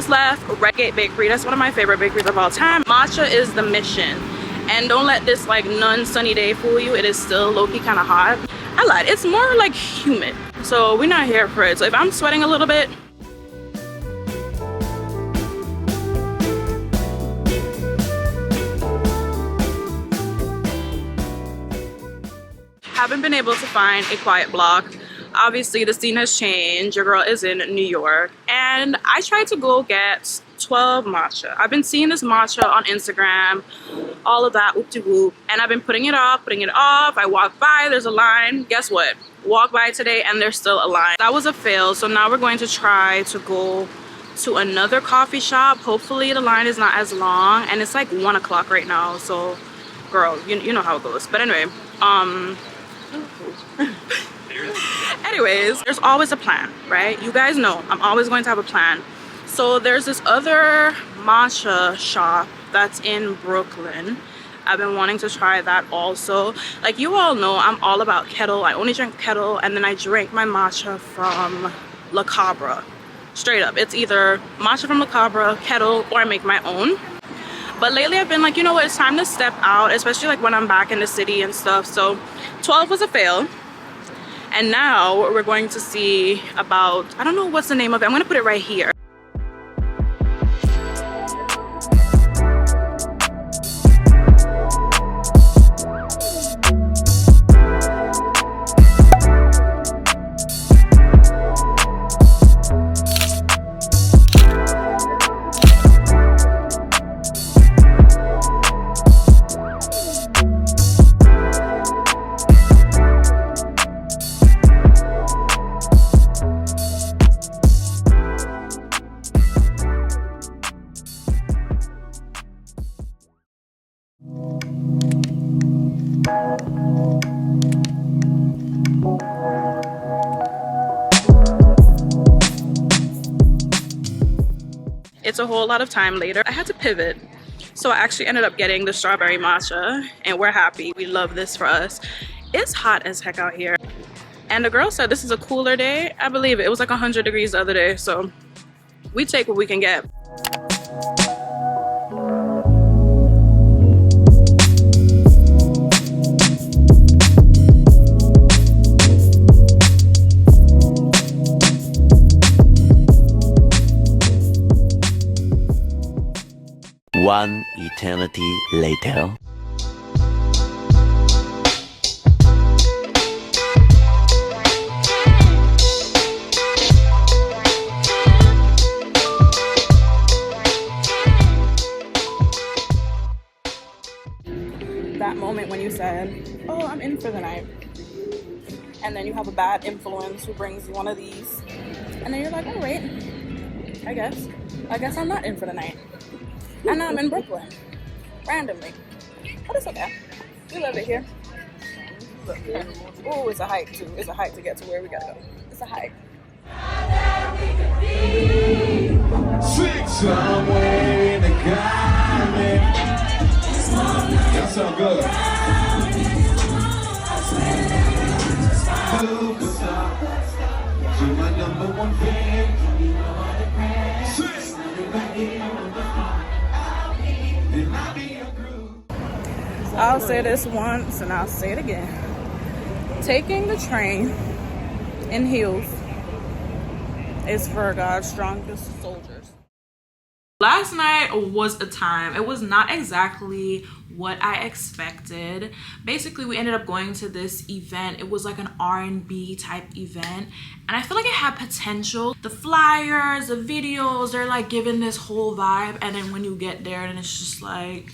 just left Redgate Bakery. That's one of my favorite bakeries of all time. Matcha is the mission. And don't let this like non-sunny day fool you. It is still low-key kind of hot. I lied. It's more like humid. So we're not here for it. So if I'm sweating a little bit, haven't been able to find a quiet block. Obviously the scene has changed. Your girl is in New York, and I tried to go get 12 matcha. I've been seeing this matcha on Instagram, all of that, whoop-de-whoop, and I've been putting it off. I walk by, there's a line. Guess what? Walk by today and there's still a line. That was a fail. So now we're going to try to go to another coffee shop. Hopefully the line is not as long, and it's like 1 o'clock right now. So girl, you know how it goes. But anyway, anyways, there's always a plan, right? You guys know I'm always going to have a plan. So there's this other matcha shop that's in Brooklyn. I've been wanting to try that also. Like you all know, I'm all about kettle. I only drink kettle, and then I drink my matcha from La Cabra. Straight up, it's either matcha from La Cabra, kettle, or I make my own. But lately I've been like, you know what, it's time to step out, especially like when I'm back in the city and stuff. So 12 was a fail. And now we're going to see about, I don't know what's the name of it. I'm gonna put it right here. It's a whole lot of time later. I had to pivot. So I actually ended up getting the strawberry matcha, and we're happy. We love this for us. It's hot as heck out here. And the girl said this is a cooler day. I believe it. It was like 100 degrees the other day. So we take what we can get. One eternity later. That moment when you said, oh, I'm in for the night. And then you have a bad influence who brings you one of these. And then you're like, oh, wait, I guess I'm not in for the night. And I'm in Brooklyn, randomly. But it's okay. We love it here. Oh, it's a hike too. It's a hike to get to where we gotta go. It's a hike. Somewhere in the garden. That sound good. Superstar, you're my number one fan. I'll say this once and I'll say it again. Taking the train in heels is for God's strongest soldiers. Last night was a time. It was not exactly what I expected. Basically, we ended up going to this event. It was like an R&B type event, and I feel like it had potential. The flyers, the videos, they're like giving this whole vibe, and then when you get there and it's just like,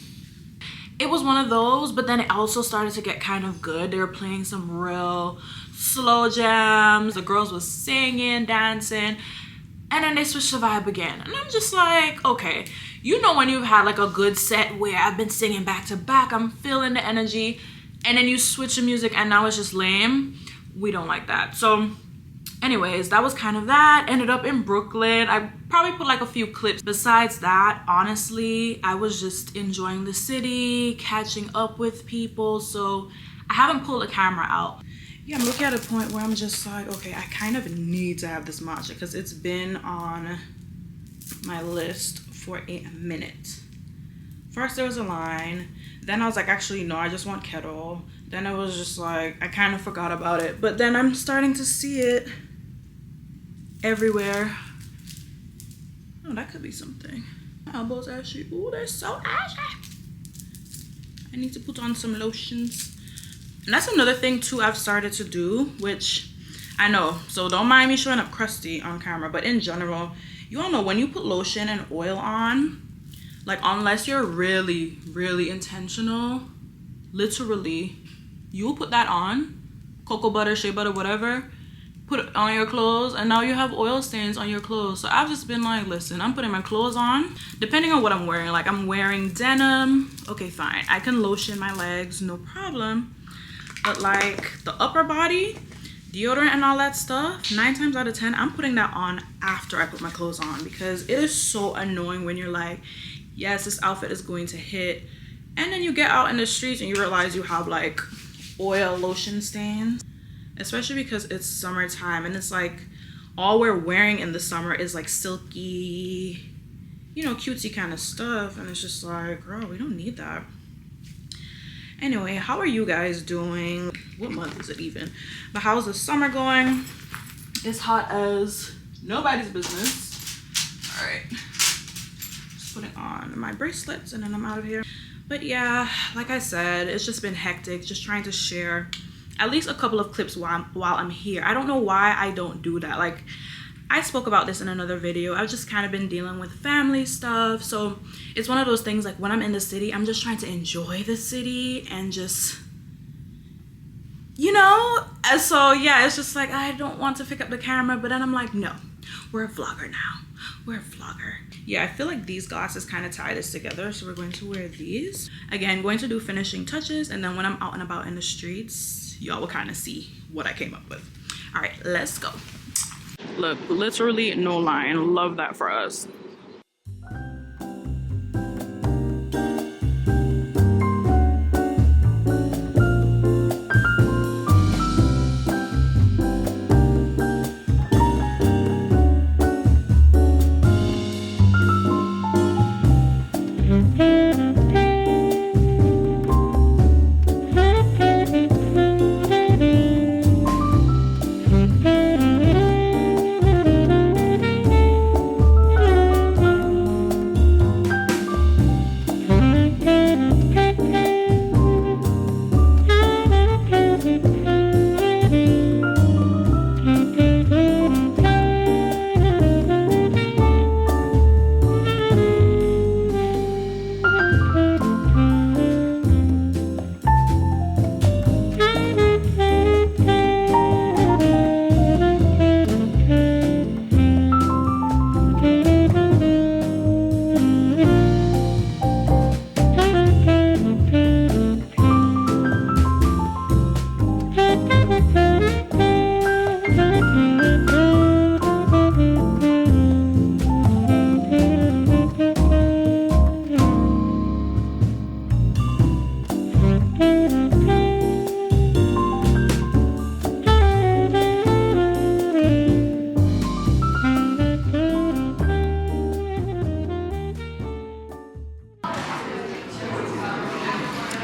it was one of those. But then it also started to get kind of good. They were playing some real slow jams. The girls were singing, dancing, and then they switched the vibe again. And I'm just like, okay, you know when you've had like a good set where I've been singing back to back, I'm feeling the energy, and then you switch the music and now it's just lame. We don't like that. So anyways, that was kind of that. Ended up in Brooklyn. I probably put like a few clips. Besides that, honestly, I was just enjoying the city, catching up with people. So I haven't pulled the camera out. Yeah, I'm looking at a point where I'm just like, okay, I kind of need to have this matcha because it's been on my list for a minute. First there was a line, then I was like, actually no, I just want kettle. Then I was just like, I kind of forgot about it, but then I'm starting to see it everywhere. Oh, that could be something. My elbows ashy. Ooh, they're so ashy. I need to put on some lotions. And that's another thing too I've started to do, which I know, so don't mind me showing up crusty on camera, but in general, you all know when you put lotion and oil on, like unless you're really, really intentional, literally, you'll put that on, cocoa butter, shea butter, whatever, put it on your clothes, and now you have oil stains on your clothes. So I've just been like, listen, I'm putting my clothes on, depending on what I'm wearing. Like I'm wearing denim, okay, fine. I can lotion my legs, no problem. But like the upper body, deodorant and all that stuff, 9 times out of 10, I'm putting that on after I put my clothes on, because it is so annoying when you're like, yes, this outfit is going to hit, and then you get out in the streets and you realize you have like oil lotion stains, especially because it's summertime and it's like all we're wearing in the summer is like silky, you know, cutesy kind of stuff, and it's just like, girl, we don't need that. Anyway, how are you guys doing? What month is it even? But how's the summer going? It's hot as nobody's business. All right, just putting on my bracelets and then I'm out of here. But yeah, like I said, it's just been hectic, just trying to share at least a couple of clips while I'm here. I don't know why I don't do that. Like I spoke about this in another video. I've just kind of been dealing with family stuff. So it's one of those things, like when I'm in the city, I'm just trying to enjoy the city and just, you know? And so yeah, it's just like, I don't want to pick up the camera, but then I'm like, no, we're a vlogger now. We're a vlogger. Yeah, I feel like these glasses kind of tie this together. So we're going to wear these. Again, going to do finishing touches. And then when I'm out and about in the streets, y'all will kind of see what I came up with. All right, let's go. Look, literally no line. Love that for us.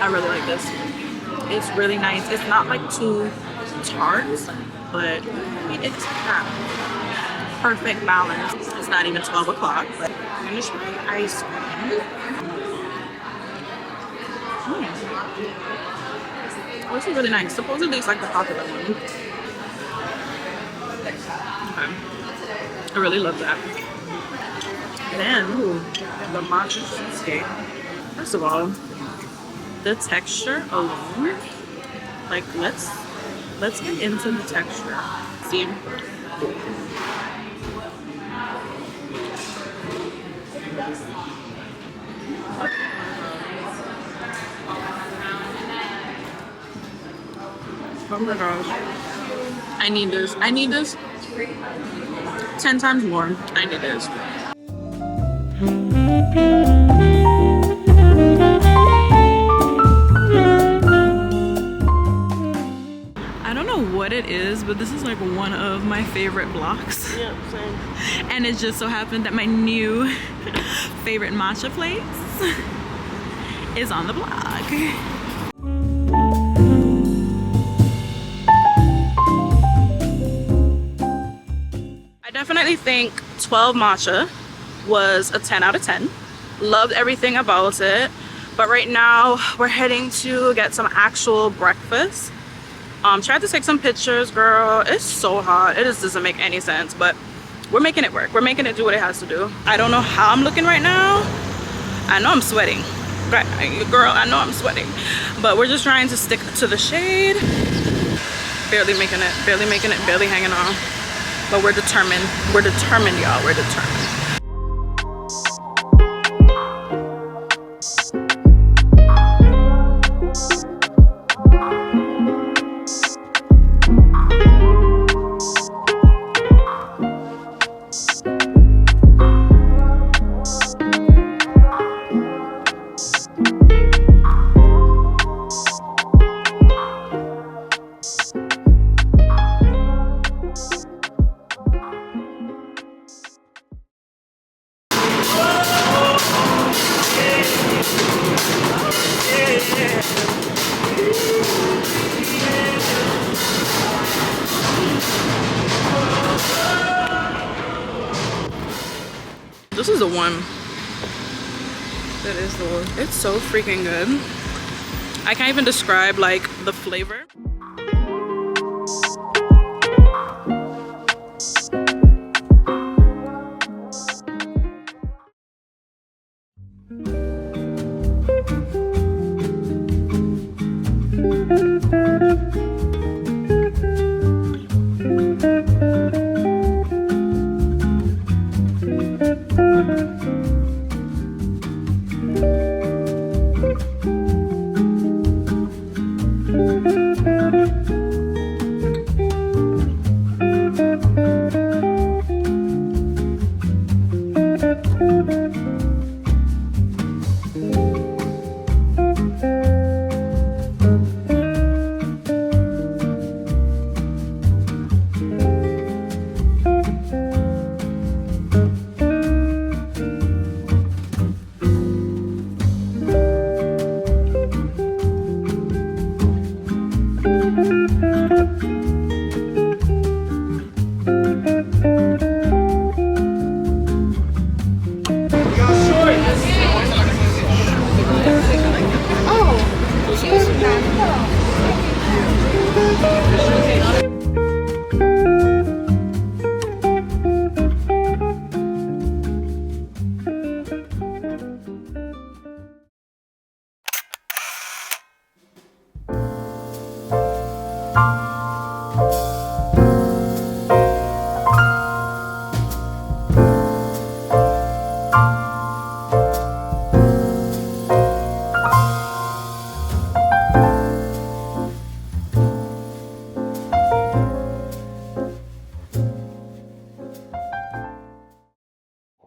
I really like this. It's really nice. It's not like too tart, but I mean, it's that perfect balance. It's not even 12 o'clock, but I'm gonna try ice cream. Oh, this is really nice. Supposedly it's like the popular one. Okay. I really love that. Then, ooh, the matcha cheesecake. First of all, the texture alone, like let's get into the texture. See? Oh my gosh. I need this. I need this 10 times more. I need this. I don't know what it is, but this is like one of my favorite blocks. Yeah, same. And it just so happened that my new favorite matcha place is on the block. I definitely think 12 Matcha was a 10 out of 10. Loved everything about it. But right now we're heading to get some actual breakfast. Tried to take some pictures, girl. It's so hot. It just doesn't make any sense, but we're making it work. We're making it do what it has to do. I don't know how I'm looking right now. I know I'm sweating. Girl, I know I'm sweating. But we're just trying to stick to the shade. Barely making it, barely hanging on. But we're determined. We're determined, y'all. We're determined. This is the one. That is the one. It's so freaking good. I can't even describe like the flavor.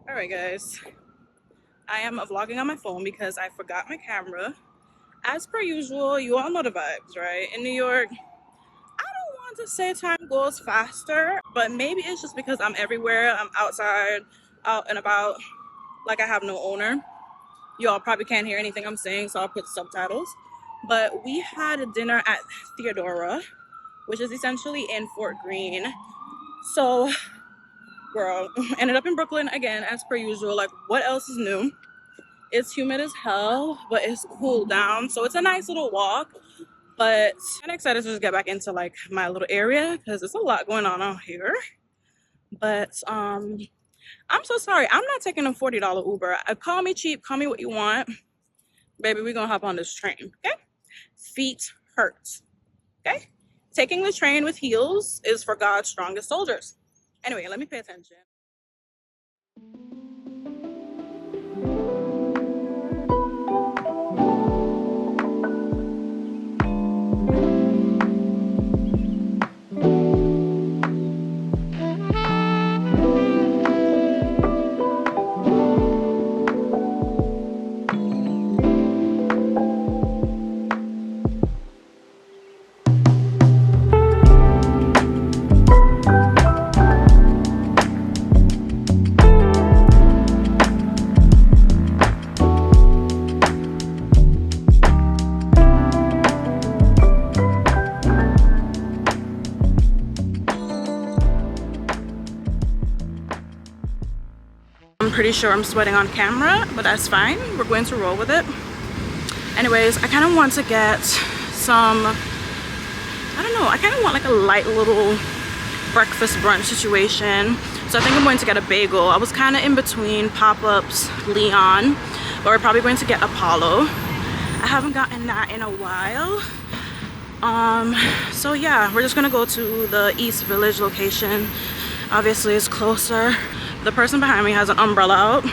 Alright guys, I am vlogging on my phone because I forgot my camera. As per usual, you all know the vibes, right? In New York, I don't want to say time goes faster, but maybe it's just because I'm everywhere. I'm outside, out and about, like I have no owner. Y'all probably can't hear anything I'm saying, so I'll put subtitles. But we had a dinner at Theodora, which is essentially in Fort Greene. So, girl, ended up in Brooklyn again, as per usual. Like, what else is new? It's humid as hell, but it's cooled down. So it's a nice little walk. But I'm excited to just get back into like my little area because there's a lot going on out here. But I'm so sorry. I'm not taking a $40 Uber. Call me cheap. Call me what you want. Baby, we're going to hop on this train, okay? Feet hurt, okay? Taking the train with heels is for God's strongest soldiers. Anyway, let me pay attention. pretty sure I'm sweating on camera, but that's fine. We're going to roll with it. Anyways, I kind of want to get some, I don't know, I kind of want like a light little breakfast brunch situation. So I think I'm going to get a bagel. I was kind of in between Pop-Ups, Leon, but we're probably going to get Apollo. I haven't gotten that in a while. So yeah, we're just gonna go to the East Village location. Obviously it's closer. The person behind me has an umbrella out.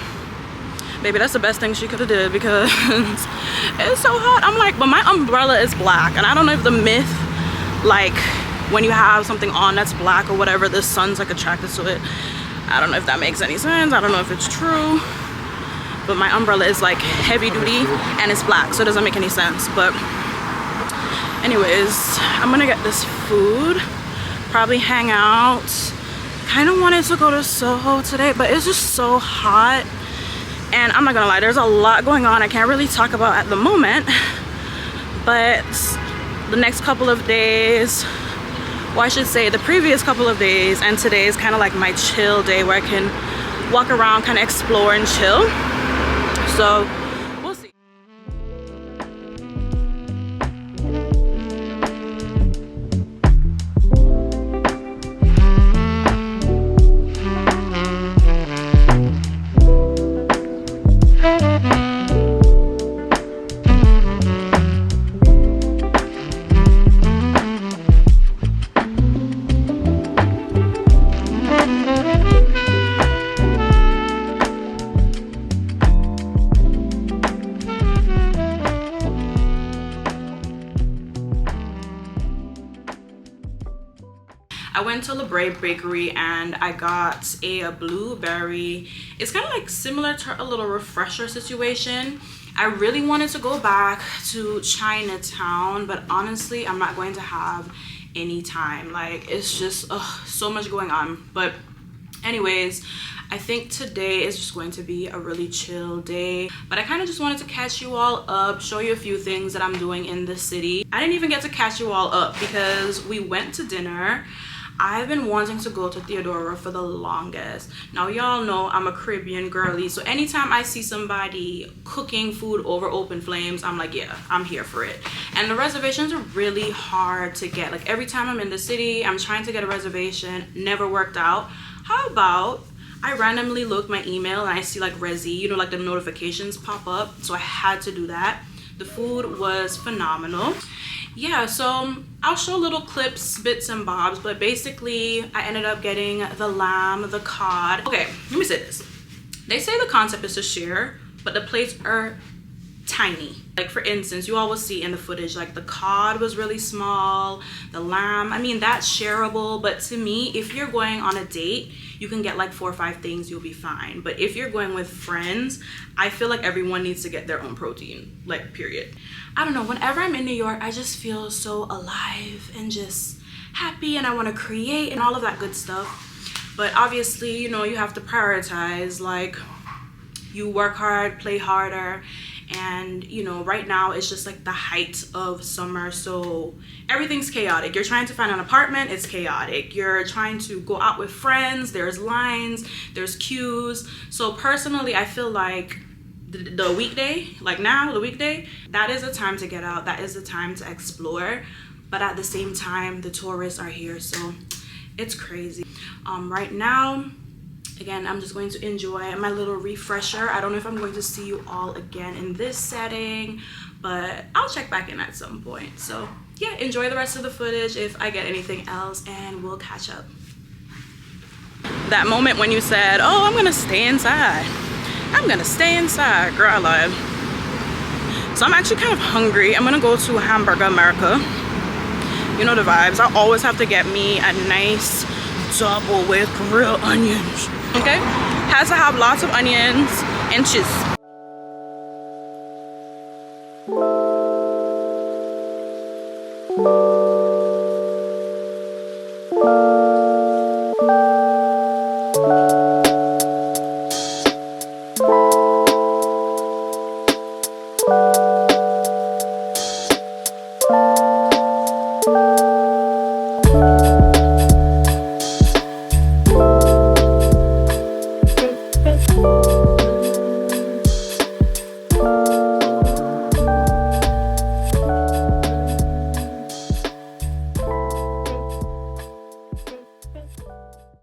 Baby, that's the best thing she could have did because it's so hot. I'm like, but my umbrella is black, and I don't know if the myth, like when you have something on that's black or whatever, the sun's like attracted to it. I don't know if that makes any sense. I don't know if it's true, but my umbrella is like heavy duty and it's black, so it doesn't make any sense. But anyways, I'm gonna get this food, probably hang out. Kind of wanted to go to Soho today, but it's just so hot. And I'm not gonna lie, there's a lot going on I can't really talk about at the moment. But the next couple of days, well, I should say the previous couple of days and today is kind of like my chill day where I can walk around, kind of explore and chill. So we'll see. I went to La Brea Bakery and I got a blueberry. It's kind of like similar to a little refresher situation. I really wanted to go back to Chinatown, but honestly, I'm not going to have any time. Like, it's just so much going on. But anyways, I think today is just going to be a really chill day. But I kind of just wanted to catch you all up, show you a few things that I'm doing in the city. I didn't even get to catch you all up because we went to dinner. I've been wanting to go to Theodora for the longest. Now, y'all know I'm a Caribbean girly, so anytime I see somebody cooking food over open flames, I'm like, yeah, I'm here for it. And the reservations are really hard to get. Like, every time I'm in the city, I'm trying to get a reservation, never worked out. How about I randomly look my email and I see like Resi, you know, like the notifications pop up, so I had to do that. The food was phenomenal. Yeah, so I'll show little clips, bits and bobs, but basically I ended up getting the lamb, the cod. Okay, let me say this. They say the concept is to share, but the plates are tiny. Like, for instance, you all will see in the footage, like the cod was really small, the lamb, I mean, that's shareable, but to me, if you're going on a date, you can get like 4 or 5 things, you'll be fine. But if you're going with friends, I feel like everyone needs to get their own protein, like, period. I don't know, whenever I'm in New York, I just feel so alive and just happy, and I want to create and all of that good stuff. But obviously, you know, you have to prioritize. Like, you work hard, play harder, and you know, right now it's just like the height of summer, so everything's chaotic. You're trying to find an apartment, it's chaotic. You're trying to go out with friends, there's lines, there's queues. So personally, I feel like the weekday, like now, the weekday, that is a time to get out, that is the time to explore. But at the same time, the tourists are here, so it's crazy. Right now, again, I'm just going to enjoy my little refresher. I don't know if I'm going to see you all again in this setting, but I'll check back in at some point. So yeah, enjoy the rest of the footage if I get anything else, and we'll catch up. That moment when you said, oh, I'm gonna stay inside. I'm gonna stay inside, girl, I lied. So I'm actually kind of hungry. I'm gonna go to Hamburger America. You know the vibes. I always have to get me a nice double with grilled onions. Okay? Has to have lots of onions and cheese.